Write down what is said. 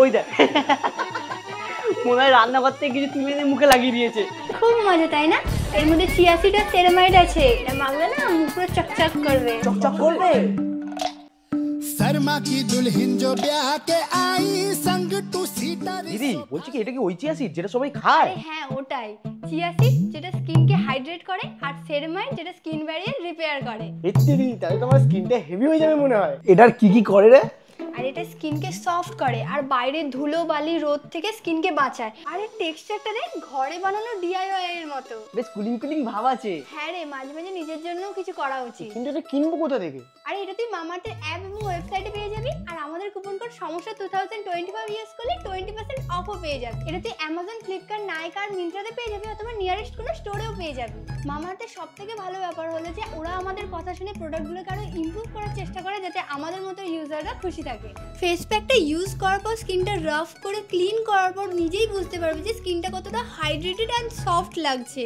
ওই দেখ মনে হয় রান্নাঘর থেকে কিছু তুলে এনে মুখে লাগিয়ে দিয়েছে। খুব মজা তাই না? এর মধ্যে চিয়া সিড আর সেরামাইড আছে, এটা মাখলে না মুখ পুরো চকচক করবে। চকচক করবে। शर्मा की दुल्हन जो ब्याह के आई संग टू सीता। দিদি বলছি কি এটা কি ওই চিয়া সিড যেটা সবাই খায়? হ্যাঁ ওটাই, চিয়া সিড যেটা স্কিনকে হাইড্রেট করে, আর সেরামাইড যেটা স্কিন ব্যারিয়ার রিপেয়ার করে। দিদি তাহলে তোমার স্কিনটা হেভি হয়ে যাবে মনে হয়। এটার কি কি করে রে? আর এটা স্কিনকে সফট করে আর বাইরের ধুলো বালি রোদ থেকে স্কিনকে বাঁচায়। আর এর টেক্সচারটা দেখ ঘরে বানানো ডিআইওয়াই এর মতো। বেশ কুলিং কুলিং ভাব আছে। হ্যাঁ রে, মাঝে মাঝে নিজের জন্যও কিছু করা উচিত। কিন্তু এটা কিনবো কোথা থেকে? আরে এটা তুই মামাআর্থের অ্যাপ এবং ওয়েবসাইটে পেয়ে যাবি। আর আমাদের কুপন কোড সমস্যা 2025 ইউজ করলে 20% অফও পেয়ে যাবি। এটা তুই অ্যামাজন, ফ্লিপকার্ট, নাইকা আর মিন্ত্রাতে পেয়ে যাবি, অথবা নিয়ারেস্ট কোনো স্টোরেও পেয়ে যাবি। মামাআর্থের সবথেকে ভালো ব্যাপার হলো যে ওরা আমাদের কথা শুনে প্রোডাক্টগুলোকে আরো ইমপ্রুভ করার চেষ্টা করে, যাতে আমাদের মতো ইউজাররা খুশি থাকে। ফেস প্যাকটা ইউজ করার পর স্কিনটা রাফ করে ক্লিন করার পর নিজেই বুঝতে পারবে যে স্কিনটা কতটা হাইড্রেটেড অ্যান্ড সফট লাগছে।